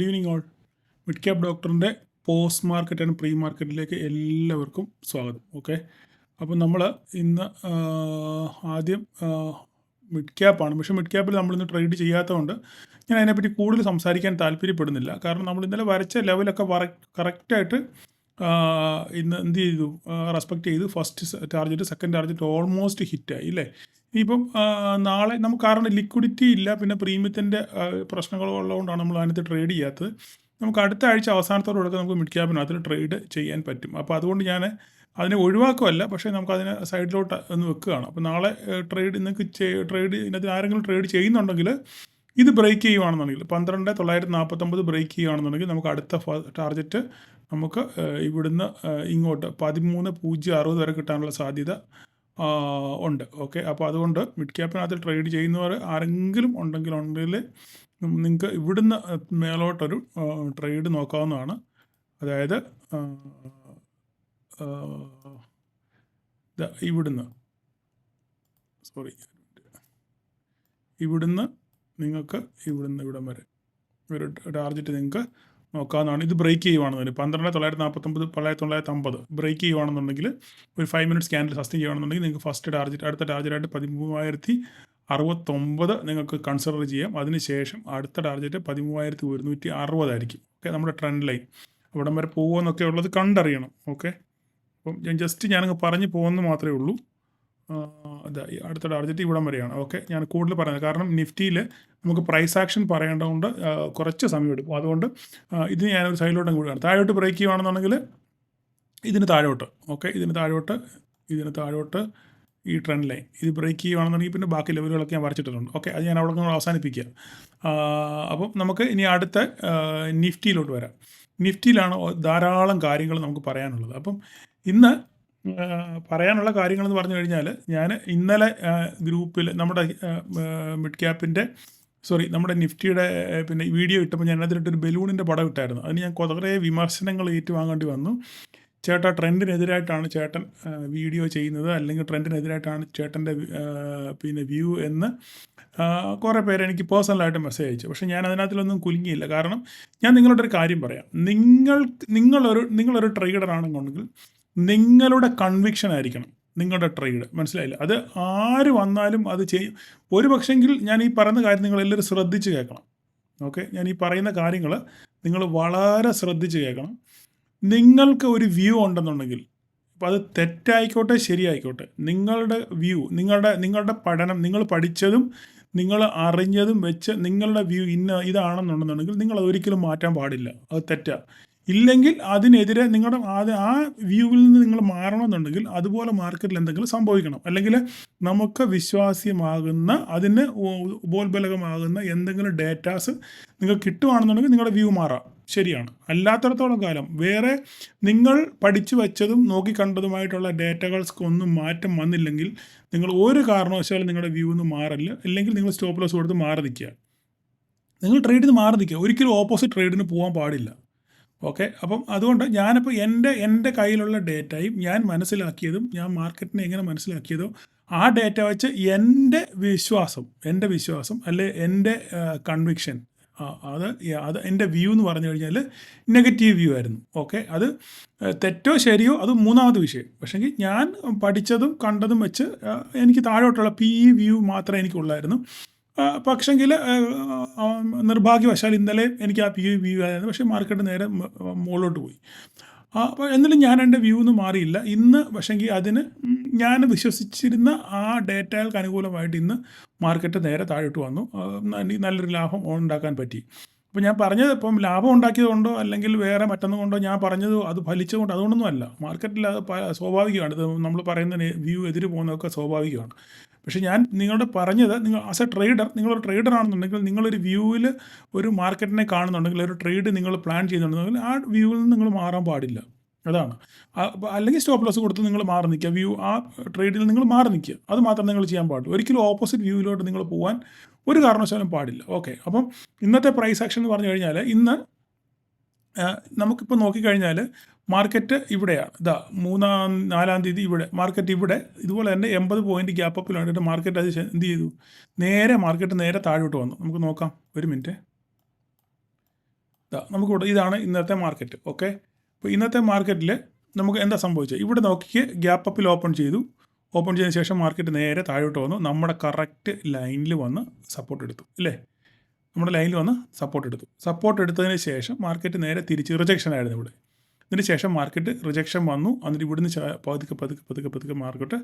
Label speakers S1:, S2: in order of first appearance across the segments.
S1: Good evening all. Mid cap ഡോക്ടറിൻ്റെ post market and pre മാർക്കറ്റിലേക്ക് എല്ലാവർക്കും സ്വാഗതം. ഓക്കെ, അപ്പോൾ നമ്മൾ ഇന്ന് ആദ്യം മിഡ് ക്യാപ്പാണ്. പക്ഷേ മിഡ് ക്യാപ്പിൽ നമ്മളിന്ന് ട്രേഡ് ചെയ്യാത്തതുകൊണ്ട് ഞാൻ അതിനെപ്പറ്റി കൂടുതൽ സംസാരിക്കാൻ താല്പര്യപ്പെടുന്നില്ല. കാരണം നമ്മൾ ഇന്നലെ വരച്ച ലെവലൊക്കെ കറക്റ്റായിട്ട് ഇന്ന് എന്ത് ചെയ്തു, റെസ്പെക്റ്റ് ചെയ്തു. First target, second target almost ഹിറ്റായി അല്ലേ. ഇനിയിപ്പം നാളെ നമുക്ക് കാരണം ലിക്വിഡിറ്റി ഇല്ല, പിന്നെ പ്രീമിയത്തിൻ്റെ പ്രശ്നങ്ങളുള്ളതുകൊണ്ടാണ് നമ്മൾ അതിനകത്ത് ട്രേഡ് ചെയ്യാത്തത്. നമുക്ക് അടുത്ത ആഴ്ച അവസാനത്തോടൊക്കെ നമുക്ക് മിഡ് ക്യാപ്പിനകത്ത് ട്രേഡ് ചെയ്യാൻ പറ്റും. അപ്പോൾ അതുകൊണ്ട് ഞാൻ അതിനെ ഒഴിവാക്കുമല്ല, പക്ഷേ നമുക്കതിനെ സൈഡിലോട്ട് ഒന്ന് വെക്കുകയാണ്. അപ്പോൾ നാളെ ട്രേഡ് നിങ്ങൾക്ക് ട്രേഡ് ഇതിനകത്ത് ആരെങ്കിലും ട്രേഡ് ചെയ്യുന്നുണ്ടെങ്കിൽ ഇത് ബ്രേക്ക് ചെയ്യുകയാണെന്നുണ്ടെങ്കിൽ 12,949 ബ്രേക്ക് ചെയ്യുകയാണെന്നുണ്ടെങ്കിൽ നമുക്ക് അടുത്ത ടാർഗറ്റ് നമുക്ക് ഇവിടുന്ന് ഇങ്ങോട്ട് 13,060 വരെ കിട്ടാനുള്ള സാധ്യത ഉണ്ട്. ഓക്കെ, അപ്പോൾ അതുകൊണ്ട് മിഡ് ക്യാപ്പിനകത്ത് ട്രേഡ് ചെയ്യുന്നവർ ആരെങ്കിലും ഉണ്ടെങ്കിൽ നിങ്ങൾക്ക് ഇവിടുന്ന് മേലോട്ടൊരു ട്രേഡ് നോക്കാവുന്നതാണ്. അതായത് ഇവിടുന്ന് നിങ്ങൾക്ക് ഇവിടം വരെ ഒരു ടാർഗറ്റ് നിങ്ങൾക്ക് നോക്കാവുന്നതാണ്. ഇത് ബ്രേക്ക് ചെയ്യുവാണെന്നുണ്ടെങ്കിൽ 12,949 12,950 ബ്രേക്ക് ചെയ്യുവാണെന്നുണ്ടെങ്കിൽ ഒരു 5 മിനിറ്റ്സ് ക്യാൻഡിൽ സസ്റ്റെയിൻ ചെയ്യുകയാണെന്നുണ്ടെങ്കിൽ നിങ്ങൾക്ക് ഫസ്റ്റ് ടാർഗറ്റ്, അടുത്ത ടാർഗറ്റായിട്ട് 13,069 നിങ്ങൾക്ക് കൺസിഡർ ചെയ്യാം. അതിനുശേഷം അടുത്ത ടാർഗറ്റ് 13,160 ആയിരിക്കും. ഓക്കെ, നമ്മുടെ ട്രെൻഡ് ലൈൻ അവിടം വരെ പോകുമെന്നൊക്കെ ഉള്ളത് കണ്ടറിയണം. ഓക്കെ, അപ്പം ഞാനങ്ങ് പറഞ്ഞു പോകുന്നത് മാത്രമേ ഉള്ളൂ. അടുത്ത ടാർഗറ്റ് ഇവിടം വരെയാണ്. ഓക്കെ, ഞാൻ കൂടുതൽ പറയുന്നത് കാരണം നിഫ്റ്റിയിൽ നമുക്ക് പ്രൈസ് ആക്ഷൻ പറയേണ്ടതുകൊണ്ട് കുറച്ച് സമയം എടുക്കും. അതുകൊണ്ട് ഇത് ഞാനൊരു സൈഡിലോട്ടും കൂടിയാണ്. താഴോട്ട് ബ്രേക്ക് ചെയ്യുകയാണെന്നുണ്ടെങ്കിൽ ഇതിന് താഴോട്ട്, ഓക്കെ, ഇതിന് താഴോട്ട് ഈ ട്രെൻഡ് ലൈൻ ഇത് ബ്രേക്ക് ചെയ്യുകയാണെന്നുണ്ടെങ്കിൽ പിന്നെ ബാക്കി ലെവലുകളൊക്കെ ഞാൻ വരച്ചിട്ടുണ്ട്. ഓക്കെ, അത് ഞാൻ അവിടെ നിന്ന് അവസാനിപ്പിക്കുക. അപ്പം നമുക്ക് ഇനി അടുത്ത നിഫ്റ്റിയിലോട്ട് വരാം. നിഫ്റ്റിയിലാണ് ധാരാളം കാര്യങ്ങൾ നമുക്ക് പറയാനുള്ളത്. അപ്പം ഇന്ന് പറയാനുള്ള കാര്യങ്ങളെന്ന് പറഞ്ഞു കഴിഞ്ഞാൽ, ഞാൻ ഇന്നലെ ഗ്രൂപ്പിൽ നമ്മുടെ നമ്മുടെ നിഫ്റ്റിയുടെ പിന്നെ വീഡിയോ ഇട്ടപ്പോൾ ഞാൻ അതിലിട്ടൊരു ബലൂണിൻ്റെ പടം ഇട്ടായിരുന്നു. അതിന് ഞാൻ കുറേ വിമർശനങ്ങൾ ഏറ്റുവാങ്ങേണ്ടി വന്നു. ചേട്ടാ, ട്രെൻഡിനെതിരായിട്ടാണ് ചേട്ടൻ വീഡിയോ ചെയ്യുന്നത്, അല്ലെങ്കിൽ ട്രെൻഡിനെതിരായിട്ടാണ് ചേട്ടൻ്റെ പിന്നെ വ്യൂ എന്ന് കുറേ പേര് എനിക്ക് പേഴ്സണലായിട്ട് മെസ്സേജ് അയച്ചു. പക്ഷേ ഞാൻ അതിനകത്തിലൊന്നും കുലുങ്ങിയില്ല. കാരണം ഞാൻ നിങ്ങളോടൊരു കാര്യം പറയാം. നിങ്ങളൊരു ട്രേഡർ ആണെന്നുണ്ടെങ്കിൽ നിങ്ങളുടെ കൺവിക്ഷൻ ആയിരിക്കണം നിങ്ങളുടെ ട്രേഡ്. മനസ്സിലായില്ല? അത് ആര് വന്നാലും അത് ചെയ്യും. ഒരു പക്ഷെങ്കിൽ ഞാൻ ഈ പറയുന്ന കാര്യം നിങ്ങളെല്ലാവരും ശ്രദ്ധിച്ച് കേൾക്കണം. ഓക്കെ, ഞാൻ ഈ പറയുന്ന കാര്യങ്ങൾ നിങ്ങൾ വളരെ ശ്രദ്ധിച്ച് കേൾക്കണം. നിങ്ങൾക്ക് ഒരു വ്യൂ ഉണ്ടെന്നുണ്ടെങ്കിൽ, അപ്പോൾ അത് തെറ്റായിക്കോട്ടെ ശരിയായിക്കോട്ടെ, നിങ്ങളുടെ വ്യൂ, നിങ്ങളുടെ പഠനം, നിങ്ങൾ പഠിച്ചതും നിങ്ങൾ അറിഞ്ഞതും വെച്ച് നിങ്ങളുടെ വ്യൂ ഇതാണെന്നുണ്ടെന്നുണ്ടെങ്കിൽ നിങ്ങളത് ഒരിക്കലും മാറ്റാൻ പാടില്ല. അത് തെറ്റാണ്. ഇല്ലെങ്കിൽ അതിനെതിരെ ആ വ്യൂവിൽ നിന്ന് നിങ്ങൾ മാറണമെന്നുണ്ടെങ്കിൽ അതുപോലെ മാർക്കറ്റിൽ എന്തെങ്കിലും സംഭവിക്കണം. അല്ലെങ്കിൽ നമുക്ക് വിശ്വാസ്യമാകുന്ന, അതിന് ഉപോത്ബലകമാകുന്ന എന്തെങ്കിലും ഡേറ്റാസ് നിങ്ങൾക്ക് കിട്ടുകയാണെന്നുണ്ടെങ്കിൽ നിങ്ങളുടെ വ്യൂ മാറാം. ശരിയാണ്. അല്ലാത്തടത്തോളം കാലം വേറെ നിങ്ങൾ പഠിച്ചു വെച്ചതും നോക്കിക്കണ്ടതുമായിട്ടുള്ള ഡേറ്റകൾക്കൊന്നും മാറ്റം വന്നില്ലെങ്കിൽ നിങ്ങൾ ഒരു കാരണവശാലും നിങ്ങളുടെ വ്യൂ ഒന്നും മാറില്ല. അല്ലെങ്കിൽ നിങ്ങൾ സ്റ്റോപ്പ് ലോസ് കൊടുത്ത് മാറി നിൽക്കുക. നിങ്ങൾ ട്രേഡിൽ നിന്ന് മാറി നിൽക്കുക. ഒരിക്കലും ഓപ്പോസിറ്റ് ട്രേഡിന് പോകാൻ പാടില്ല. ഓക്കെ, അപ്പം അതുകൊണ്ട് ഞാനിപ്പോൾ എൻ്റെ കയ്യിലുള്ള ഡേറ്റയും ഞാൻ മനസ്സിലാക്കിയതും ഞാൻ മാർക്കറ്റിനെ എങ്ങനെ മനസ്സിലാക്കിയതോ ആ ഡേറ്റ വെച്ച് എൻ്റെ വിശ്വാസം അല്ലെ എൻ്റെ കൺവിക്ഷൻ, അത് എൻ്റെ വ്യൂ എന്ന് പറഞ്ഞു കഴിഞ്ഞാൽ നെഗറ്റീവ് വ്യൂ ആയിരുന്നു. ഓക്കെ, അത് തെറ്റോ ശരിയോ അത് മൂന്നാമത് വിഷയം. പക്ഷേങ്കിൽ ഞാൻ പഠിച്ചതും കണ്ടതും വെച്ച് എനിക്ക് താഴോട്ടുള്ള വ്യൂ മാത്രമേ എനിക്കുള്ളായിരുന്നു. പക്ഷെങ്കിൽ നിർഭാഗ്യവശാൽ ഇന്നലെ എനിക്ക് ആ വ്യൂ ആയിരുന്നു. പക്ഷേ മാർക്കറ്റ് നേരെ മുകളിലോട്ട് പോയി. അപ്പോൾ എന്നാലും ഞാൻ എൻ്റെ വ്യൂ ഒന്നും മാറിയില്ല ഇന്ന്. പക്ഷേങ്കിൽ അതിന് ഞാൻ വിശ്വസിച്ചിരുന്ന ആ ഡേറ്റകൾക്ക് അനുകൂലമായിട്ട് ഇന്ന് മാർക്കറ്റ് നേരെ താഴോട്ട് വന്നു. നല്ലൊരു ലാഭം ഉണ്ടാക്കാൻ പറ്റി. അപ്പോൾ ഞാൻ പറഞ്ഞത് ഇപ്പം ലാഭം ഉണ്ടാക്കിയതുകൊണ്ടോ അല്ലെങ്കിൽ വേറെ മറ്റൊന്നും കൊണ്ടോ ഞാൻ പറഞ്ഞത് അത് ഫലിച്ചതുകൊണ്ട് അതുകൊണ്ടൊന്നും അല്ല. മാർക്കറ്റിൽ അത് സ്വാഭാവികമാണ്. ഇത് നമ്മൾ പറയുന്ന വ്യൂ എതിര് പോകുന്നതൊക്കെ സ്വാഭാവികമാണ്. പക്ഷേ ഞാൻ നിങ്ങളോട് പറഞ്ഞത്, നിങ്ങൾ ആസ് എ ട്രേഡർ, നിങ്ങളൊരു ട്രേഡർ ആണെന്നുണ്ടെങ്കിൽ നിങ്ങളൊരു വ്യൂവിൽ ഒരു മാർക്കറ്റിനെ കാണുന്നുണ്ടെങ്കിൽ, ഒരു ട്രേഡ് നിങ്ങൾ പ്ലാൻ ചെയ്യുന്നുണ്ടെങ്കിൽ ആ വ്യൂവിൽ നിന്ന് നിങ്ങൾ മാറാൻ പാടില്ല. അതാണ്. അല്ലെങ്കിൽ സ്റ്റോപ്പ് ലോസ് കൊടുത്ത് നിങ്ങൾ മാറി നിൽക്കുക. ആ ട്രേഡിൽ നിങ്ങൾ മാറി നിൽക്കുക. അത് മാത്രം നിങ്ങൾ ചെയ്യാൻ പാടുള്ളൂ. ഒരിക്കലും ഓപ്പോസിറ്റ് വ്യൂവിലോട്ട് നിങ്ങൾ പോകാൻ ഒരു കാരണവശാലും പാടില്ല. ഓക്കെ, അപ്പം ഇന്നത്തെ പ്രൈസ് ആക്ഷൻ എന്ന് പറഞ്ഞു കഴിഞ്ഞാൽ, ഇന്ന് നമുക്കിപ്പോൾ നോക്കിക്കഴിഞ്ഞാൽ മാർക്കറ്റ് ഇവിടെയാണ്. 4-ാം തീയതി ഇവിടെ മാർക്കറ്റ് ഇതുപോലെ തന്നെ 80 പോയിൻറ്റ് ഗ്യാപ്പ് അപ്പിൽ കണ്ടിട്ട് മാർക്കറ്റ് അത് എന്ത് ചെയ്തു, മാർക്കറ്റ് നേരെ താഴോട്ട് വന്നു. നമുക്ക് നോക്കാം, ഒരു മിനിറ്റ്. നമുക്കിവിടെ ഇതാണ് ഇന്നത്തെ മാർക്കറ്റ്. ഓക്കെ, അപ്പോൾ ഇന്നത്തെ മാർക്കറ്റിൽ നമുക്ക് എന്താ സംഭവിച്ചത്? ഇവിടെ നോക്കിക്ക് ഗ്യാപ്പ് അപ്പിൽ ഓപ്പൺ ചെയ്തതിന് ശേഷം മാർക്കറ്റ് നേരെ താഴോട്ട് വന്നു, നമ്മുടെ കറക്റ്റ് ലൈനിൽ വന്ന് സപ്പോർട്ട് എടുത്തു അല്ലേ? നമ്മുടെ ലൈനിൽ വന്ന് സപ്പോർട്ട് എടുത്തതിന് ശേഷം മാർക്കറ്റ് നേരെ തിരിച്ച് റിജക്ഷൻ ആയിരുന്നു ഇവിടെ. ഇതിന് ശേഷം മാർക്കറ്റ് റിജക്ഷൻ വന്നു. എന്നിട്ട് ഇവിടുന്ന് പതുക്കെ മാർക്കറ്റ്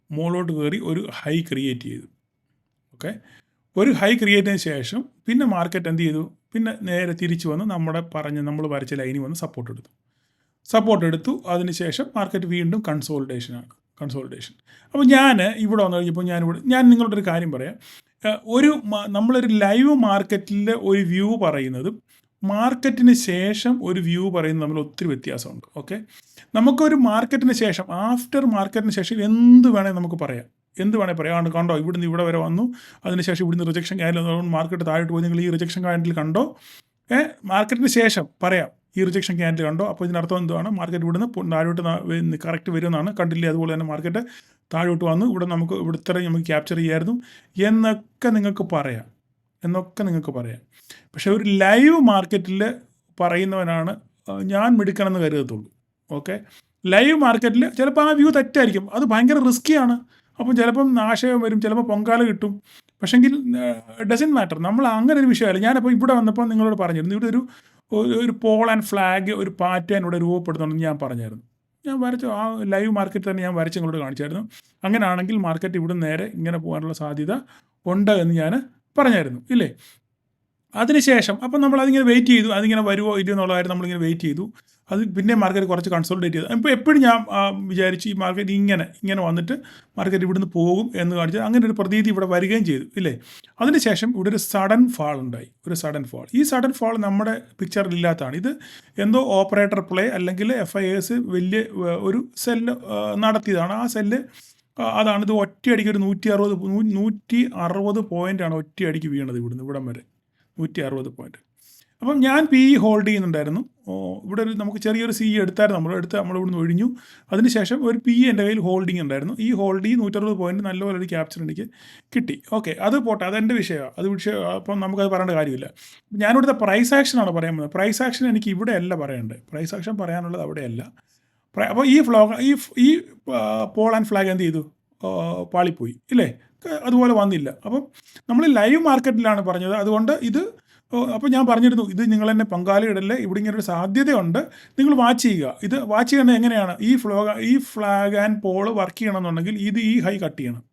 S1: മുകളിലോട്ട് കയറി ഒരു ഹൈ ക്രിയേറ്റ് ചെയ്തു. ഓക്കെ, ഒരു ഹൈ ക്രിയേറ്റ് ചെയ്തതിന് ശേഷം പിന്നെ മാർക്കറ്റ് എന്ത് ചെയ്തു? പിന്നെ നേരെ തിരിച്ചു വന്ന് നമ്മൾ വരച്ച ലൈനിൽ വന്ന് സപ്പോർട്ട് എടുത്തു. അതിനുശേഷം മാർക്കറ്റ് വീണ്ടും കൺസോളിഡേഷൻ. അപ്പോൾ ഞാൻ ഇവിടെ വന്നു കഴിഞ്ഞപ്പോൾ ഞാൻ നിങ്ങളോടൊരു കാര്യം പറയാം. നമ്മളൊരു ലൈവ് മാർക്കറ്റിലെ ഒരു വ്യൂ പറയുന്നതും മാർക്കറ്റിന് ശേഷം ഒരു വ്യൂ പറയുന്നത് തമ്മിൽ ഒത്തിരി വ്യത്യാസമുണ്ട്. ഓക്കെ, നമുക്കൊരു മാർക്കറ്റിന് ശേഷം, ആഫ്റ്റർ മാർക്കറ്റിന് ശേഷം എന്ത് വേണമെങ്കിൽ നമുക്ക് പറയാം. കണ്ടോ, ഇവിടുന്ന് ഇവിടെ വരെ വന്നു, അതിനുശേഷം ഇവിടുന്ന് റിജക്ഷൻ ക്യാൻഡിൽ മാർക്കറ്റ് താഴോട്ട് പോയി. നിങ്ങൾ ഈ റിജക്ഷൻ ക്യാൻഡിൽ കണ്ടോ? മാർക്കറ്റിന് ശേഷം പറയാം ഈ റിജക്ഷൻ ക്യാൻഡിൽ കണ്ടോ? അപ്പോൾ ഇതിനർത്ഥം എന്താണ്? മാർക്കറ്റ് ഇവിടുന്ന് താഴോട്ട് കറക്റ്റ് വരുമെന്നാണ്. കണ്ടില്ലേ? അതുപോലെ തന്നെ മാർക്കറ്റ് താഴോട്ട് വന്നു, ഇവിടുത്തെ നമുക്ക് ക്യാപ്ചർ ചെയ്യായിരുന്നു എന്നൊക്കെ നിങ്ങൾക്ക് പറയാം. പക്ഷേ ഒരു ലൈവ് മാർക്കറ്റിൽ പറയുന്നവനാണ് ഞാൻ മിടുക്കണമെന്ന് കരുതത്തുള്ളൂ. ഓക്കെ, ലൈവ് മാർക്കറ്റിൽ ചിലപ്പോൾ ആ വ്യൂ തെറ്റായിരിക്കും, അത് ഭയങ്കര റിസ്ക്കിയാണ്. അപ്പം ചിലപ്പം നാശയം വരും, ചിലപ്പോൾ പൊങ്കാല കിട്ടും. പക്ഷെങ്കിൽ ഡസൻ മാറ്റർ, നമ്മൾ അങ്ങനെ ഒരു വിഷയമല്ല. ഞാനപ്പോൾ ഇവിടെ വന്നപ്പോൾ നിങ്ങളോട് പറഞ്ഞിരുന്നു, ഇവിടെ ഒരു പോൾ ആൻഡ് ഫ്ലാഗ്, ഒരു പാറ്റേൺ ഇവിടെ രൂപപ്പെടുന്നുണ്ടെന്ന് ഞാൻ പറഞ്ഞായിരുന്നു. ഞാൻ വരച്ചു, ആ ലൈവ് മാർക്കറ്റ് തന്നെ ഞാൻ വരച്ച് നിങ്ങളോട് കാണിച്ചായിരുന്നു. അങ്ങനെയാണെങ്കിൽ മാർക്കറ്റ് ഇവിടെ നേരെ ഇങ്ങനെ പോകാനുള്ള സാധ്യത ഉണ്ട് എന്ന് ഞാൻ പറഞ്ഞായിരുന്നു ഇല്ലേ? അതിനുശേഷം അപ്പം നമ്മളതിങ്ങനെ വെയിറ്റ് ചെയ്തു, അതിങ്ങനെ വരുമോ ഇല്ലയോ എന്നുള്ള കാര്യം നമ്മളിങ്ങനെ വെയിറ്റ് ചെയ്തു. അത് പിന്നെ മാർക്കറ്റ് കുറച്ച് കൺസോളിഡേറ്റ് ചെയ്തു. ഇപ്പോൾ എപ്പോഴും ഞാൻ വിചാരിച്ചു ഈ മാർക്കറ്റ് ഇങ്ങനെ വന്നിട്ട് മാർക്കറ്റ് ഇവിടുന്ന് പോകും എന്ന് കാണിച്ചത്. അങ്ങനെ ഒരു പ്രതീതി ഇവിടെ വരികയും ചെയ്തു ഇല്ലേ? അതിനുശേഷം ഇവിടെ ഒരു സഡൻ ഫാൾ ഉണ്ടായി. ഈ സഡൻ ഫാൾ നമ്മുടെ പിക്ചറിൽ ഇല്ലാത്തതാണ്. ഇത് എന്തോ ഓപ്പറേറ്റർ പ്ലേ അല്ലെങ്കിൽ FIS വലിയ ഒരു സെല്ല് നടത്തിയതാണ്. ആ സെല്ല് അതാണ്. ഇത് ഒറ്റയടിക്ക് ഒരു 160 പോയിൻ്റാണ് ഒറ്റയടിക്ക് വീണത് ഇവിടം വരെ 160 പോയിൻറ്റ്. അപ്പം ഞാൻ PE ഹോൾഡ് ചെയ്യുന്നുണ്ടായിരുന്നു. ഇവിടെ നമുക്ക് ചെറിയൊരു CE എടുത്തായിരുന്നു, നമ്മൾ ഇവിടുന്ന് ഒഴിഞ്ഞു. അതിനുശേഷം ഒരു PE എൻ്റെ കയ്യിൽ ഹോൾഡിംഗ് ഉണ്ടായിരുന്നു. ഈ ഹോൾഡ് 160 പോയിൻറ്റ് നല്ലപോലെ ഒരു ക്യാപ്ചർ എനിക്ക് കിട്ടി. ഓക്കെ, അത് പോട്ടെ, അതെൻ്റെ വിഷയമാണ്. അപ്പം നമുക്കത് പറയേണ്ട കാര്യമില്ല. ഞാനിവിടുത്തെ പ്രൈസ് ആക്ഷനാണ് പറയാൻ പോകുന്നത്. പ്രൈസ് ആക്ഷൻ എനിക്ക് ഇവിടെ അല്ല പറയേണ്ടത്. പ്രൈസ് ആക്ഷൻ പറയാനുള്ളത് അവിടെയല്ല. അപ്പോൾ ഈ പോൾ ആൻഡ് ഫ്ലാഗ് എന്ത് ചെയ്തു? പാളിപ്പോയി ഇല്ലേ? അതുപോലെ വന്നില്ല. അപ്പം നമ്മൾ ലൈവ് മാർക്കറ്റിലാണ് പറഞ്ഞത്. അതുകൊണ്ട് അപ്പോൾ ഞാൻ പറഞ്ഞിരുന്നു, ഇത് നിങ്ങൾ എന്നെ പങ്കാളിയിടല്ലേ, ഇവിടെ ഇങ്ങനെ ഒരു സാധ്യതയുണ്ട്, നിങ്ങൾ വാച്ച് ചെയ്യുക. ഇത് വാച്ച് ചെയ്യുന്നത് എങ്ങനെയാണ്? ഈ ഫ്ലാഗ് ആൻഡ് പോൾ വർക്ക് ചെയ്യണമെന്നുണ്ടെങ്കിൽ ഈ ഹൈ കട്ട് ചെയ്യണം.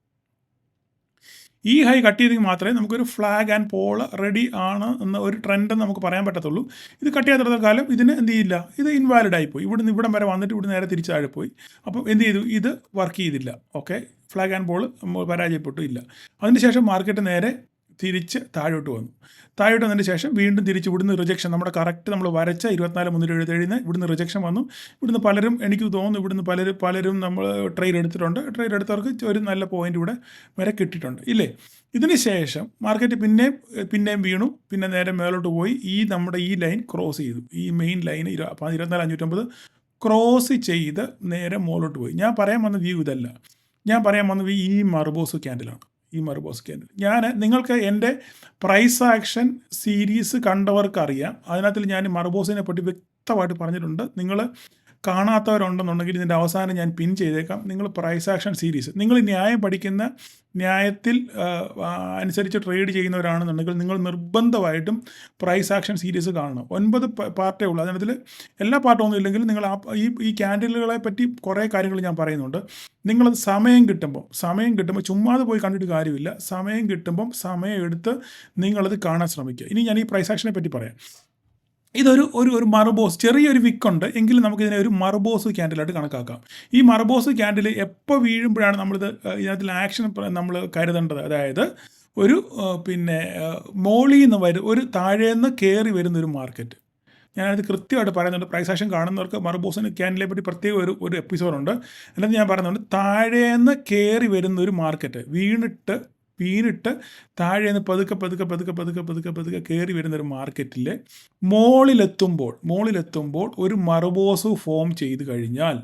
S1: ഈ ഹൈ കട്ട് ചെയ്തെങ്കിൽ മാത്രമേ നമുക്കൊരു ഫ്ലാഗ് ആൻഡ് പോൾ റെഡി ആണ് എന്ന ഒരു ട്രെൻഡ് നമുക്ക് പറയാൻ പറ്റത്തുള്ളൂ. ഇത് കട്ട് ചെയ്യാത്ത കാലം ഇതിന് എന്ത് ചെയ്യില്ല, ഇത് ഇൻവാലിഡ് ആയിപ്പോയി. ഇവിടം വരെ വന്നിട്ട് ഇവിടെ നേരെ തിരിച്ച് താഴെ പോയി. അപ്പം എന്ത് ചെയ്തു? ഇത് വർക്ക് ചെയ്തില്ല. ഓക്കെ, ഫ്ലാഗ് ആൻഡ് പോൾ പരാജയപ്പെട്ടു ഇല്ല. അതിനുശേഷം മാർക്കറ്റ് നേരെ തിരിച്ച് താഴോട്ട് വന്നതിന് ശേഷം വീണ്ടും തിരിച്ച് ഇവിടുന്ന് റിജക്ഷൻ, നമ്മുടെ കറക്റ്റ് നമ്മൾ വരച്ച 24,377 ഇവിടുന്ന് റിജക്ഷൻ വന്നു. ഇവിടുന്ന് പലരും, എനിക്ക് തോന്നുന്നു ഇവിടുന്ന് പലരും നമ്മൾ ട്രേഡ് എടുത്തിട്ടുണ്ട്. ട്രേഡ് എടുത്തവർക്ക് ഒരു നല്ല പോയിന്റ് ഇവിടെ വരെ കിട്ടിയിട്ടുണ്ട് ഇല്ലേ? ഇതിന് ശേഷം മാർക്കറ്റ് പിന്നെയും വീണു. പിന്നെ നേരെ മേലോട്ട് പോയി നമ്മുടെ ഈ ലൈൻ ക്രോസ് ചെയ്തു. ഈ മെയിൻ ലൈൻ 24,550 ക്രോസ് ചെയ്ത് നേരെ മുകളിലോട്ട് പോയി. ഞാൻ പറയാൻ വന്ന വ്യൂ ഇതല്ല. ഞാൻ പറയാൻ വന്ന വ്യൂ ഈ മർബോസ് ക്യാൻഡിലാണ്. നിങ്ങൾക്ക് എൻ്റെ പ്രൈസ് ആക്ഷൻ സീരീസ് കണ്ടവർക്കറിയാം. അതിനകത്തിൽ ഞാൻ മർബോസിനെ പറ്റി വ്യക്തമായിട്ട് പറഞ്ഞിട്ടുണ്ട്. നിങ്ങൾ കാണാത്തവരുണ്ടെന്നുണ്ടെങ്കിൽ ഇതിൻ്റെ അവസാനം ഞാൻ പിൻ ചെയ്തേക്കാം. നിങ്ങൾ പ്രൈസ് ആക്ഷൻ സീരീസ്, നിങ്ങൾ ന്യായം പഠിക്കുന്ന ന്യായത്തിൽ അനുസരിച്ച് ട്രേഡ് ചെയ്യുന്നവരാണെന്നുണ്ടെങ്കിൽ നിങ്ങൾ നിർബന്ധമായിട്ടും പ്രൈസ് ആക്ഷൻ സീരീസ് കാണണം. 9 പാർട്ടേ ഉള്ളൂ. അതിനകത്തിൽ എല്ലാ പാർട്ടൊന്നും ഇല്ലെങ്കിൽ നിങ്ങൾ ഈ ക്യാൻഡിലുകളെ പറ്റി കുറേ കാര്യങ്ങൾ ഞാൻ പറയുന്നുണ്ട്. നിങ്ങളത് സമയം കിട്ടുമ്പോൾ ചുമ്മാതെ പോയി കണ്ടിട്ട് കാര്യമില്ല. സമയം കിട്ടുമ്പം സമയം എടുത്ത് നിങ്ങളത് കാണാൻ ശ്രമിക്കുക. ഇനി ഞാൻ ഈ പ്രൈസ് ആക്ഷനെ പറ്റി പറയാം. ഇതൊരു മർബോസ്, ചെറിയൊരു വിക്കുണ്ട് എങ്കിലും നമുക്കിതിനെ ഒരു മർബോസ് ക്യാൻഡിലായിട്ട് കണക്കാക്കാം. ഈ മർബോസ് ക്യാൻഡിൽ എപ്പോൾ വീഴുമ്പോഴാണ് ഇതിനകത്തിൽ ആക്ഷൻ നമ്മൾ കരുതേണ്ടത്? അതായത് ഒരു മോളിൽ നിന്ന് ഒരു താഴേന്ന് കയറി വരുന്നൊരു മാർക്കറ്റ്. ഞാനത് കൃത്യമായിട്ട് പറയുന്നുണ്ട്. പ്രൈസ് ആക്ഷൻ കാണുന്നവർക്ക് മർബോസിന് ക്യാൻഡിലെ പറ്റി പ്രത്യേക ഒരു എപ്പിസോഡുണ്ട്. എന്നിട്ട് ഞാൻ പറയുന്നുണ്ട്, താഴേന്ന് കയറി വരുന്നൊരു മാർക്കറ്റ് വീണിട്ട് താഴേന്ന് പതുക്കെ കയറി വരുന്നൊരു മാർക്കറ്റിൽ മോളിലെത്തുമ്പോൾ ഒരു മർബോസ് ഫോം ചെയ്ത് കഴിഞ്ഞാൽ,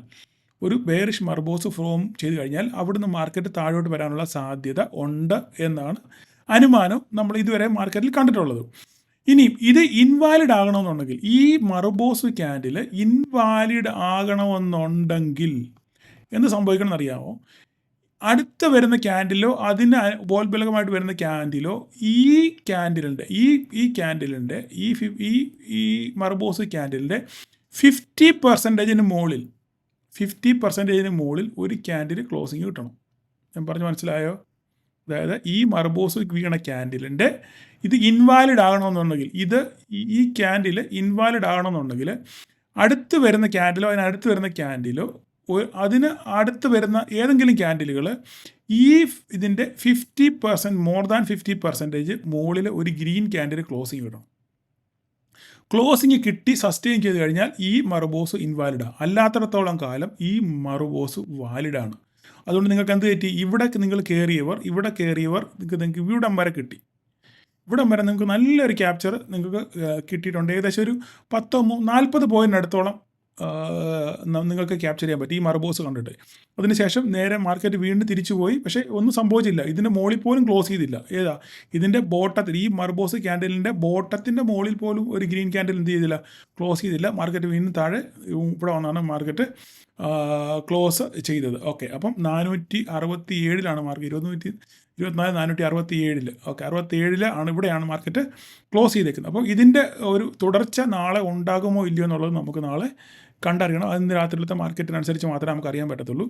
S1: ഒരു ബെയറിഷ് മർബോസ് ഫോം ചെയ്ത് കഴിഞ്ഞാൽ അവിടുന്ന് മാർക്കറ്റ് താഴോട്ട് വരാനുള്ള സാധ്യത ഉണ്ട് എന്നാണ് അനുമാനം നമ്മൾ ഇതുവരെ മാർക്കറ്റിൽ കണ്ടിട്ടുള്ളത്. ഇനി ഇത് ഇൻവാലിഡ് ആകണമെന്നുണ്ടെങ്കിൽ, ഈ മർബോസ് ക്യാൻഡിൽ ഇൻവാലിഡ് ആകണമെന്നുണ്ടെങ്കിൽ എന്ത് സംഭവിക്കണം എന്നറിയാമോ? അടുത്ത വരുന്ന ക്യാൻഡിലോ അതിന് ബോൽബലകമായിട്ട് വരുന്ന ക്യാൻഡിലോ ഈ ക്യാൻഡിലിൻ്റെ ഈ മർബോസ് ക്യാൻഡിലിൻ്റെ 50% മുകളിൽ 50% മുകളിൽ ഒരു ക്യാൻഡിൽ ക്ലോസിങ് കിട്ടണം. ഞാൻ പറഞ്ഞ് മനസ്സിലായോ? അതായത് ഈ മർബോസ് വീണ ക്യാൻഡിലിൻ്റെ ഇത് ഇൻവാലിഡ് ആകണമെന്നുണ്ടെങ്കിൽ, ഈ ക്യാൻഡിൽ ഇൻവാലിഡ് ആകണമെന്നുണ്ടെങ്കിൽ അടുത്ത് വരുന്ന ക്യാൻഡിലോ അതിനടുത്ത് വരുന്ന ക്യാൻഡിലോ അതിന് അടുത്ത് വരുന്ന ഏതെങ്കിലും ക്യാൻഡിലുകൾ ഇതിൻ്റെ 50% മോർ ദാൻ 50% മുകളിൽ ഒരു ഗ്രീൻ ക്യാൻഡിൽ ക്ലോസിങ് കിട്ടണം. ക്ലോസിങ് കിട്ടി സസ്റ്റെയിൻ ചെയ്ത് കഴിഞ്ഞാൽ ഈ മർബോസ് ഇൻവാലിഡാണ്. അല്ലാത്തിടത്തോളം കാലം ഈ മർബോസ് വാലിഡാണ്. അതുകൊണ്ട് നിങ്ങൾക്ക് എന്ത് പറ്റി? ഇവിടെ നിങ്ങൾ കയറിയവർ നിങ്ങൾക്ക് ഇവിടം വരെ കിട്ടി. ഇവിടം വരെ നിങ്ങൾക്ക് നല്ലൊരു ക്യാപ്ചർ നിങ്ങൾക്ക് കിട്ടിയിട്ടുണ്ട്. ഏകദേശം ഒരു 40 പോയിൻറ്റിനടുത്തോളം നിങ്ങൾക്ക് ക്യാപ്ചർ ചെയ്യാൻ പറ്റും ഈ മർബോസ് കണ്ടിട്ട്. അതിനുശേഷം നേരെ മാർക്കറ്റ് വീണ്ടും തിരിച്ചു പോയി. പക്ഷേ ഒന്നും സംഭവിച്ചില്ല. ഇതിൻ്റെ മുകളിൽ പോലും ക്ലോസ് ചെയ്തില്ല. ഇതിൻ്റെ ബോട്ടത്തിൽ, ഈ മർബോസ് ക്യാൻഡലിൻ്റെ ബോട്ടത്തിൻ്റെ മുകളിൽ പോലും ഒരു ഗ്രീൻ ക്യാൻഡിൽ എന്ത് ചെയ്തില്ല? ക്ലോസ് ചെയ്തില്ല. മാർക്കറ്റ് വീണ്ടും താഴെ ഇവിടെ വന്നാണ് മാർക്കറ്റ് ക്ലോസ് ചെയ്തത്. ഓക്കെ, അപ്പം 467 മാർക്കറ്റ്, 467 ഓക്കെ, 67 ഇവിടെയാണ് മാർക്കറ്റ് ക്ലോസ് ചെയ്തേക്കുന്നത്. അപ്പോൾ ഇതിൻ്റെ ഒരു തുടർച്ച നാളെ ഉണ്ടാകുമോ ഇല്ലയോ എന്നുള്ളത് നമുക്ക് നാളെ കണ്ടറിയണം. അതിന് രാത്രിയിലത്തെ മാർക്കറ്റിനനുസരിച്ച് മാത്രമേ നമുക്ക് അറിയാൻ പറ്റത്തുള്ളൂ.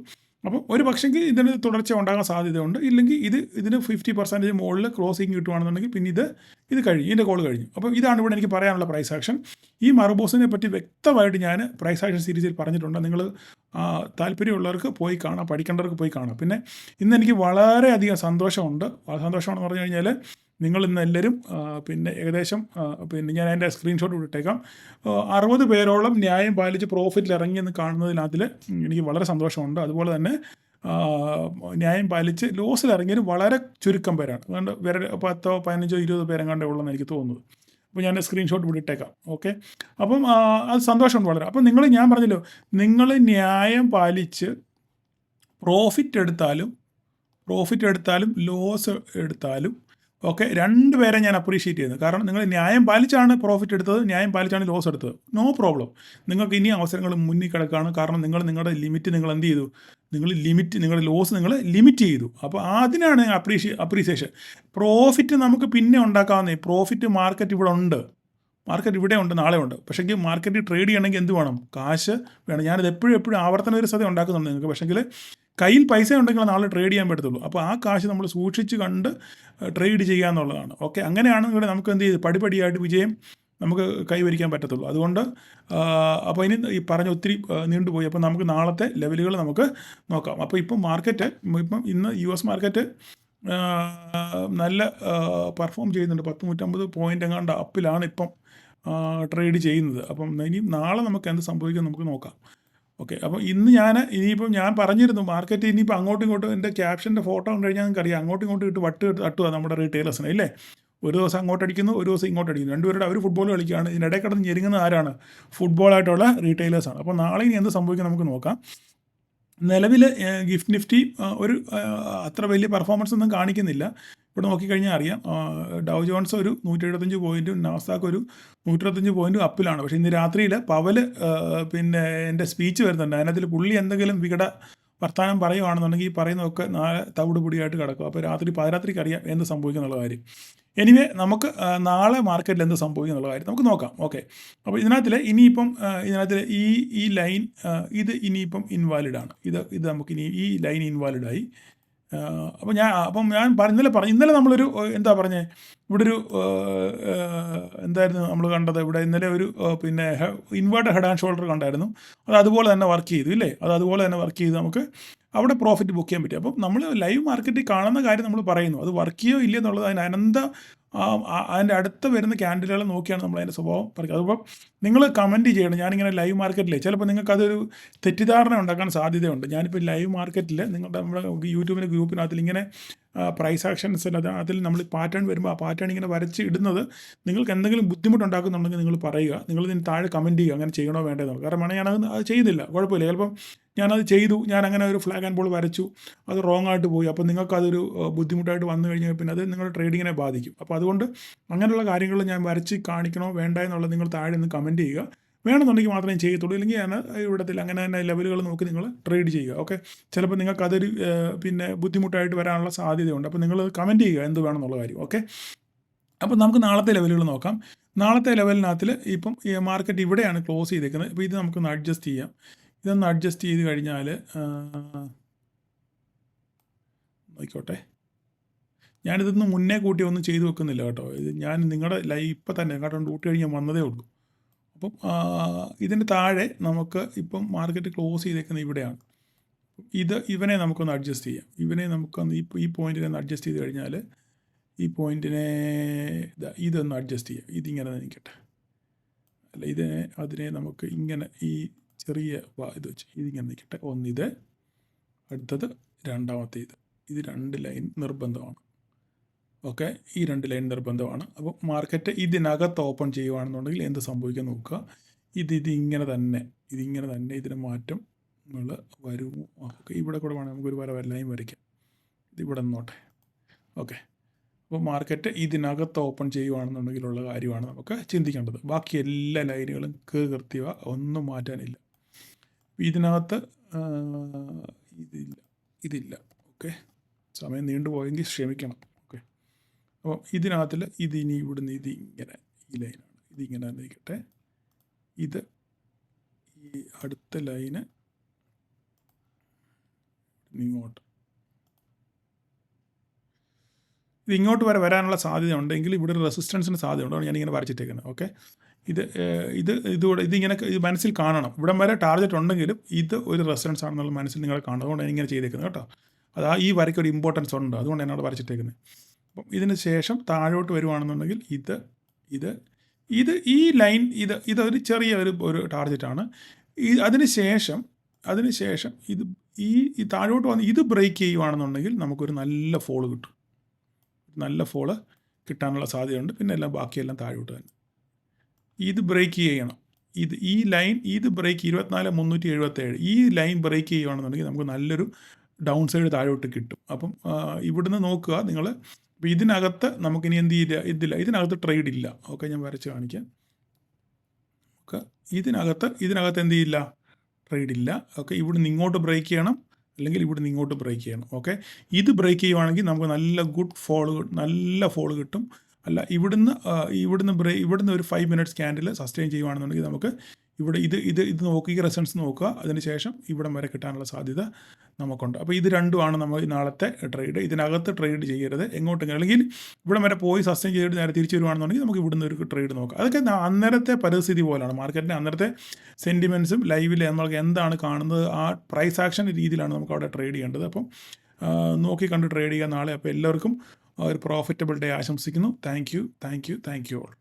S1: അപ്പം ഒരു പക്ഷെങ്കിൽ ഇതിന് തുടർച്ച ഉണ്ടാകാൻ സാധ്യതയുണ്ട്. ഇല്ലെങ്കിൽ ഇതിന് 50% മുകളിൽ ക്ലോസിങ് കിട്ടുകയാണെന്നുണ്ടെങ്കിൽ പിന്നെ ഇത് കഴിഞ്ഞു, ഇതിൻ്റെ കോൾ കഴിഞ്ഞു. അപ്പം ഇതാണ് ഇവിടെ എനിക്ക് പറയാനുള്ള പ്രൈസ് ആക്ഷൻ. ഈ മർബോസിനെ പറ്റി വ്യക്തമായിട്ട് ഞാൻ പ്രൈസ് ആക്ഷൻ സീരീസിൽ പറഞ്ഞിട്ടുണ്ട്. നിങ്ങൾ താല്പര്യമുള്ളവർക്ക് പോയി കാണാം, പഠിക്കേണ്ടവർക്ക് പോയി കാണാം. പിന്നെ ഇന്ന് എനിക്ക് വളരെയധികം സന്തോഷമുണ്ട്. സന്തോഷമാണെന്ന് പറഞ്ഞു കഴിഞ്ഞാൽ നിങ്ങൾ ഇന്ന് എല്ലാവരും പിന്നെ ഏകദേശം ഞാൻ അതിൻ്റെ സ്ക്രീൻഷോട്ട് വിട്ടേക്കാം. 60 പേരോളം ന്യായം പാലിച്ച് പ്രോഫിറ്റിൽ ഇറങ്ങിയെന്ന് കാണുന്നതിനകത്തിൽ എനിക്ക് വളരെ സന്തോഷമുണ്ട്. അതുപോലെ തന്നെ ന്യായം പാലിച്ച് ലോസിൽ ഇറങ്ങിയതിന് വളരെ ചുരുക്കം പേരാണ്. അതുകൊണ്ട് 10, 15, 20 പേരെങ്ങാണ്ടേ ഉള്ളെന്ന് എനിക്ക് തോന്നുന്നത്. അപ്പോൾ ഞാൻ സ്ക്രീൻഷോട്ട് വിട്ടിട്ടേക്കാം. ഓക്കെ, അപ്പം അത് സന്തോഷമുണ്ട് വളരെ. അപ്പം ഞാൻ പറഞ്ഞല്ലോ, നിങ്ങൾ ന്യായം പാലിച്ച് പ്രോഫിറ്റ് എടുത്താലും ലോസ് എടുത്താലും ഓക്കെ, 2 പേരെ ഞാൻ അപ്രീഷിയേറ്റ് ചെയ്യുന്നത്. കാരണം നിങ്ങൾ ന്യായം പാലിച്ചാണ് പ്രോഫിറ്റ് എടുത്തത്, ന്യായം പാലിച്ചാണ് ലോസ് എടുത്തത്, നോ പ്രോബ്ലം. നിങ്ങൾക്ക് ഇനി അവസരങ്ങൾ മുന്നിൽ കിടക്കുകയാണ്. കാരണം നിങ്ങളുടെ ലിമിറ്റ് നിങ്ങൾ എന്ത് ചെയ്തു? നിങ്ങളുടെ ലോസ് നിങ്ങൾ ലിമിറ്റ് ചെയ്തു. അപ്പോൾ അതിനാണ് അപ്രീസിയേഷൻ. പ്രോഫിറ്റ് നമുക്ക് പിന്നെ ഉണ്ടാക്കാവുന്നേ. പ്രോഫിറ്റ് മാർക്കറ്റ് ഇവിടെ ഉണ്ട്, നാളെ ഉണ്ട്. പക്ഷേങ്കിൽ മാർക്കറ്റ് ട്രേഡ് ചെയ്യണമെങ്കിൽ എന്ത് വേണം? കാശ് വേണം. ഞാനിത് എപ്പോഴും ആവർത്തന ഒരു സത്യം ഉണ്ടാക്കുന്നുണ്ട് നിങ്ങൾക്ക്. പക്ഷേങ്കിൽ കയ്യിൽ പൈസ ഉണ്ടെങ്കിൽ നാളെ ട്രേഡ് ചെയ്യാൻ പറ്റത്തുള്ളൂ. അപ്പോൾ ആ കാശ് നമ്മൾ സൂക്ഷിച്ച് കണ്ട് ട്രേഡ് ചെയ്യുക എന്നുള്ളതാണ്. ഓക്കെ, അങ്ങനെയാണ് ഇവിടെ നമുക്ക് എന്ത് ചെയ്ത് പടിപടിയായിട്ട് വിജയം നമുക്ക് കൈവരിക്കാൻ പറ്റത്തുള്ളൂ. അതുകൊണ്ട് അപ്പോൾ ഇനി ഈ പറഞ്ഞ ഒത്തിരി നീണ്ടുപോയി. അപ്പോൾ നമുക്ക് നാളത്തെ ലെവലുകൾ നമുക്ക് നോക്കാം. അപ്പോൾ ഇപ്പം ഇന്ന് US മാർക്കറ്റ് നല്ല പെർഫോം ചെയ്യുന്നുണ്ട്. 150 പോയിൻ്റ് എങ്ങാണ്ട് അപ്പിലാണ് ഇപ്പം ട്രേഡ് ചെയ്യുന്നത്. അപ്പം ഇനി നാളെ നമുക്ക് എന്ത് സംഭവിക്കും നമുക്ക് നോക്കാം. ഓക്കെ, അപ്പോൾ ഇനിയിപ്പം ഞാൻ പറഞ്ഞിരുന്നു മാർക്കറ്റ് ഇനിയിപ്പോൾ അങ്ങോട്ടും ഇങ്ങോട്ടും എൻ്റെ ക്യാപ്ഷൻ്റെ ഫോട്ടോ കണ്ടു കഴിഞ്ഞാൽ നിങ്ങൾക്കറിയാം, അങ്ങോട്ടും ഇങ്ങോട്ടും ഇട്ട് തട്ടുക നമ്മുടെ റീറ്റെയിലേഴ്സിനെ ഇല്ലേ. ഒരു ദിവസം അങ്ങോട്ട് അടിക്കുന്നു, ഒരു ദിവസം ഇങ്ങോട്ട് അടിക്കുന്നു. രണ്ടുപേരുടെ അവർ ഫുട്ബോൾ കളിക്കുകയാണ്. ഇതിനിടയിൽ കിടന്ന് ഞെരുങ്ങുന്ന ആരാണ്? ഫുട്ബോളായിട്ടുള്ള റീറ്റെയിലേഴ്സാണ്. അപ്പോൾ നാളെ ഇനി എന്ത് സംഭവിക്കും നമുക്ക് നോക്കാം. നിലവിൽ ഗിഫ്റ്റ് നിഫ്റ്റി ഒരു അത്ര വലിയ പെർഫോമൻസ് ഒന്നും കാണിക്കുന്നില്ല. ഇവിടെ നോക്കിക്കഴിഞ്ഞാൽ അറിയാം, ഡൗ ജോൺസ് ഒരു 175 പോയിൻറ്റും നാസ്ഡാക്ക് ഒരു 125 പോയിൻറ്റും അപ്പിലാണ്. പക്ഷേ ഇന്ന് രാത്രിയിൽ പവൽ പിന്നെ എൻ്റെ സ്പീച്ച് വരുന്നുണ്ട്. അതിനകത്തിൽ പുള്ളി എന്തെങ്കിലും വർത്തമാനം പറയുകയാണെന്നുണ്ടെങ്കിൽ ഈ പറയുന്നതൊക്കെ നാളെ തവിട് പൊടിയായിട്ട് കിടക്കും. അപ്പോൾ പാതിരാത്രിക്ക് അറിയാം എന്ത് സംഭവിക്കും എന്നുള്ള കാര്യം. എനിവേ നമുക്ക് നാളെ മാർക്കറ്റിൽ എന്ത് സംഭവിക്കും എന്നുള്ള കാര്യം നമുക്ക് നോക്കാം. ഓക്കെ, അപ്പോൾ ഇതിനകത്തിൽ ഈ ലൈൻ ഇത് ഇനിയിപ്പം ഇൻവാലിഡാണ്. ഇത് നമുക്ക് ഈ ലൈൻ ഇൻവാലിഡായി. അപ്പോൾ ഞാൻ ഇന്നലെ നമ്മളൊരു ഇവിടെ ഒരു എന്തായിരുന്നു നമ്മൾ കണ്ടത്? ഇവിടെ ഇന്നലെ ഒരു പിന്നെ ഇൻവേർട്ടഡ് ഹെഡ് ആൻഡ് ഷോൾഡർ കണ്ടായിരുന്നു. അത് അതുപോലെ തന്നെ വർക്ക് ചെയ്തു ഇല്ലേ? അത് അതുപോലെ തന്നെ വർക്ക് ചെയ്ത് നമുക്ക് അവിടെ പ്രോഫിറ്റ് ബുക്ക് ചെയ്യാൻ പറ്റി. അപ്പം നമ്മൾ ലൈവ് മാർക്കറ്റിൽ കാണുന്ന കാര്യം നമ്മൾ പറയുന്നു, അത് വർക്ക് ചെയ്യോ ഇല്ലയോ എന്നുള്ളത് അതിൻ്റെ അടുത്ത് വരുന്ന ക്യാൻഡിലുകൾ നോക്കിയാണ് നമ്മൾ അതിൻ്റെ സ്വഭാവം പറയുക. അതുപോലെ നിങ്ങൾ കമൻറ്റ് ചെയ്യണം. ഞാനിങ്ങനെ ലൈവ് മാർക്കറ്റിൽ ചിലപ്പോൾ നിങ്ങൾക്കതൊരു തെറ്റിദ്ധാരണ ഉണ്ടാക്കാൻ സാധ്യതയുണ്ട്. ഞാനിപ്പോൾ ലൈവ് മാർക്കറ്റിൽ നമ്മുടെ യൂട്യൂബിൻ്റെ ഗ്രൂപ്പിനകത്തിൽ ഇങ്ങനെ പ്രൈസ് ആക്ഷൻസ് അതിൽ നമ്മൾ പാറ്റേൺ വരുമ്പോൾ ആ പാറ്റേൺ ഇങ്ങനെ വരച്ച് ഇടുന്നത് നിങ്ങൾക്ക് എന്തെങ്കിലും ബുദ്ധിമുട്ടുണ്ടാക്കുന്നുണ്ടെങ്കിൽ നിങ്ങൾ പറയുക, നിങ്ങൾ ഇതിന് താഴെ കമൻറ്റ് ചെയ്യുക അങ്ങനെ ചെയ്യണോ വേണ്ടതെന്ന്. കാരണം ഞാനത് അത് ചെയ്യുന്നില്ല, കുഴപ്പമില്ല. ചിലപ്പം ഞാനത് ചെയ്തു, ഞാൻ അങ്ങനെ ഒരു ഫ്ലാഗ് ആൻഡ് ബോൾ വരച്ചു, അത് റോങ് ആയിട്ട് പോയി, അപ്പോൾ നിങ്ങൾക്കതൊരു ബുദ്ധിമുട്ടായിട്ട് വന്നു കഴിഞ്ഞാൽ പിന്നെ അത് നിങ്ങളുടെ ട്രേഡിങ്ങിനെ ബാധിക്കും. അപ്പോൾ അതുകൊണ്ട് അങ്ങനെയുള്ള കാര്യങ്ങൾ ഞാൻ വരച്ച് കാണിക്കണോ വേണ്ട എന്നുള്ളത് നിങ്ങൾ താഴെ നിന്ന് കമൻറ്റ് ചെയ്യുക. വേണമെന്നുണ്ടെങ്കിൽ മാത്രമേ ചെയ്യത്തുള്ളൂ, ഇല്ലെങ്കിൽ ഞാൻ ഇവിടത്തിൽ അങ്ങനെ തന്നെ ലെവലുകൾ നോക്കി നിങ്ങൾ ട്രേഡ് ചെയ്യുക. ഓക്കെ, ചിലപ്പോൾ നിങ്ങൾക്ക് അതൊരു പിന്നെ ബുദ്ധിമുട്ടായിട്ട് വരാനുള്ള സാധ്യതയുണ്ട്. അപ്പോൾ നിങ്ങൾ കമൻറ്റ് ചെയ്യുക എന്ത് വേണമെന്നുള്ള കാര്യം. ഓക്കെ, അപ്പോൾ നമുക്ക് നാളത്തെ ലെവലുകൾ നോക്കാം. നാളത്തെ ലെവലിനകത്തിൽ ഇപ്പം ഈ മാർക്കറ്റ് ഇവിടെയാണ് ക്ലോസ് ചെയ്തേക്കുന്നത്. അപ്പോൾ ഇത് നമുക്കൊന്ന് അഡ്ജസ്റ്റ് ചെയ്യാം. ഇതൊന്ന് അഡ്ജസ്റ്റ് ചെയ്ത് കഴിഞ്ഞാൽ നോക്കിക്കോട്ടെ, ഞാനിതൊന്ന് മുന്നേ കൂട്ടി ഒന്നും ചെയ്തു വെക്കുന്നില്ല കേട്ടോ. ഇത് ഞാൻ നിങ്ങളുടെ ഇപ്പം തന്നെ കാരണം ഡ്യൂട്ടി കഴിഞ്ഞ് വന്നതേ ഉള്ളൂ. അപ്പം ഇതിൻ്റെ താഴെ നമുക്ക് ഇപ്പം മാർക്കറ്റ് ക്ലോസ് ചെയ്തേക്കുന്നത് ഇവിടെയാണ്. ഇവനെ നമുക്കൊന്ന് അഡ്ജസ്റ്റ് ചെയ്യാം. ഇവനെ നമുക്കൊന്ന് ഈ പോയിന്റിനെ ഒന്ന് അഡ്ജസ്റ്റ് ചെയ്ത് കഴിഞ്ഞാൽ ഈ പോയിന്റിനെ ഇതൊന്ന് അഡ്ജസ്റ്റ് ചെയ്യാം. ഇതിങ്ങനെ നിൽക്കട്ടെ, അല്ല അതിനെ നമുക്ക് ഇങ്ങനെ ഈ ചെറിയ ഇത് വെച്ച് ഇതിങ്ങനെ നിൽക്കട്ടെ. ഒന്നിത്, അടുത്തത് രണ്ടാമത്തെ ഇത് 2 ലൈൻ നിർബന്ധമാണ്. ഓക്കെ, ഈ 2 ലൈൻ നിർബന്ധമാണ്. അപ്പോൾ മാർക്കറ്റ് ഇതിനകത്ത് ഓപ്പൺ ചെയ്യുകയാണെന്നുണ്ടെങ്കിൽ എന്ത് സംഭവിക്കാൻ നോക്കുക. ഇതിങ്ങനെ തന്നെ ഇതിന് മാറ്റം നമ്മൾ വരുമോ? ഓക്കെ, ഇവിടെ കൂടെ വേണം നമുക്കൊരു ലൈൻ വരയ്ക്കാം. ഇതിവിടെ നിന്നോട്ടെ. ഓക്കെ, അപ്പോൾ മാർക്കറ്റ് ഇതിനകത്ത് ഓപ്പൺ ചെയ്യുകയാണെന്നുണ്ടെങ്കിലുള്ള കാര്യമാണ് നമുക്ക് ചിന്തിക്കേണ്ടത്. ബാക്കി എല്ലാ ലൈനുകളും കൃത്യവ, ഒന്നും മാറ്റാനില്ല. ഇതിനകത്ത് ഇതില്ല. ഓക്കെ, സമയം നീണ്ടുപോയെങ്കിൽ ക്ഷമിക്കണം. ഓക്കെ, അപ്പോൾ ഇതിനകത്തിൽ ഇതിനി ഇവിടുന്ന് ഇതിങ്ങനെ ഈ ലൈനാണ്, ഇതിങ്ങനെ നിൽക്കട്ടെ. ഇത് ഈ അടുത്ത ലൈന് ഇങ്ങോട്ട് ഇങ്ങോട്ട് വരാനുള്ള സാധ്യത ഉണ്ടെങ്കിൽ ഇവിടെ ഒരു റെസിസ്റ്റൻസിന് സാധ്യത ഉണ്ടോ ഞാനിങ്ങനെ വരച്ചിട്ടേക്കുന്നത്. ഓക്കെ, ഇതിങ്ങനെ മനസ്സിൽ കാണണം. ഇവിടം വരെ ടാർഗറ്റ് ഉണ്ടെങ്കിലും ഇത് ഒരു റെസിസ്റ്റൻസ് ആണെന്നുള്ള മനസ്സിൽ നിങ്ങൾ കാണണം. അതുകൊണ്ടാണ് ഇങ്ങനെ ചെയ്തേക്കുന്നത് കേട്ടോ. ഈ വരയ്ക്ക് ഒരു ഇമ്പോർട്ടൻസ് ഉണ്ട്, അതുകൊണ്ട് എന്നോട് വരച്ചിട്ടേക്കുന്നത്. അപ്പം ഇതിന് ശേഷം താഴോട്ട് വരുവാണെന്നുണ്ടെങ്കിൽ ഈ ലൈൻ ഇതൊരു ചെറിയ ഒരു ടാർഗറ്റാണ്. അതിന് ശേഷം ഈ താഴോട്ട് വന്ന് ഇത് ബ്രേക്ക് ചെയ്യുവാണെന്നുണ്ടെങ്കിൽ നമുക്കൊരു നല്ല ഫോള് കിട്ടും. നല്ല ഫോള് കിട്ടാനുള്ള സാധ്യതയുണ്ട്. പിന്നെ എല്ലാം ബാക്കിയെല്ലാം താഴോട്ട് തന്നെ. ഇത് ബ്രേക്ക് ചെയ്യണം. ഈ ലൈൻ ബ്രേക്ക് 24,377 ഈ ലൈൻ ബ്രേക്ക് ചെയ്യുകയാണെന്നുണ്ടെങ്കിൽ നമുക്ക് നല്ലൊരു ഡൗൺ സൈഡ് താഴോട്ട് കിട്ടും. അപ്പം ഇവിടുന്ന് നോക്കുക നിങ്ങൾ. അപ്പോൾ ഇതിനകത്ത് നമുക്കിനി എന്ത് ഇതില്ല, ഇതിനകത്ത് ട്രേഡ് ഇല്ല. ഓക്കെ, ഞാൻ വരച്ച് കാണിക്കാം. ഓക്കെ, ഇതിനകത്ത് എന്ത് ചെയ്യില്ല, ട്രേഡ് ഇല്ല. ഓക്കെ, ഇവിടുന്ന് ഇങ്ങോട്ട് ബ്രേക്ക് ചെയ്യണം, അല്ലെങ്കിൽ ഇവിടുന്ന് ഇങ്ങോട്ട് ബ്രേക്ക് ചെയ്യണം. ഓക്കെ, ഇത് ബ്രേക്ക് ചെയ്യുവാണെങ്കിൽ നമുക്ക് നല്ല ഫോള് കിട്ടും. അല്ല ഇവിടുന്ന് ഒരു 5 മിനിറ്റ്സ് ക്യാൻഡിൽ സസ്റ്റെയിൻ ചെയ്യുവാണെന്നുണ്ടെങ്കിൽ നമുക്ക് ഇവിടെ ഇത് നോക്കി റെസൾട്ട്സ് നോക്കുക. അതിനുശേഷം ഇവിടം വരെ കിട്ടാനുള്ള സാധ്യത നമുക്കുണ്ട്. അപ്പോൾ ഇത് രണ്ടുമാണ് നമ്മൾ നാളത്തെ ട്രേഡ്. ഇതിനകത്ത് ട്രേഡ് ചെയ്യരുത്, എങ്ങോട്ടെങ്കിലും. അല്ലെങ്കിൽ ഇവിടം വരെ പോയി സസ്റ്റെയിൻ ചെയ്തിട്ട് നേരെ തിരിച്ചു വരുവാണെന്നുണ്ടെങ്കിൽ നമുക്ക് ഇവിടുന്ന് ഒരു ട്രേഡ് നോക്കാം. അതൊക്കെ അന്നേരത്തെ പരിസ്ഥിതി പോലാണ്. മാർക്കറ്റിൻ്റെ അന്നേരത്തെ സെൻറ്റിമെൻറ്റ്സും ലൈവിൽ നമുക്ക് എന്താണ് കാണുന്നത് ആ പ്രൈസ് ആക്ഷൻ രീതിയിലാണ് നമുക്ക് അവിടെ ട്രേഡ് ചെയ്യേണ്ടത്. അപ്പം നോക്കി കണ്ട് ട്രേഡ് ചെയ്യുക നാളെ. അപ്പോൾ എല്ലാവർക്കും ഒരു പ്രോഫിറ്റബിൾ ഡേ ആശംസിക്കുന്നു. Thank you all.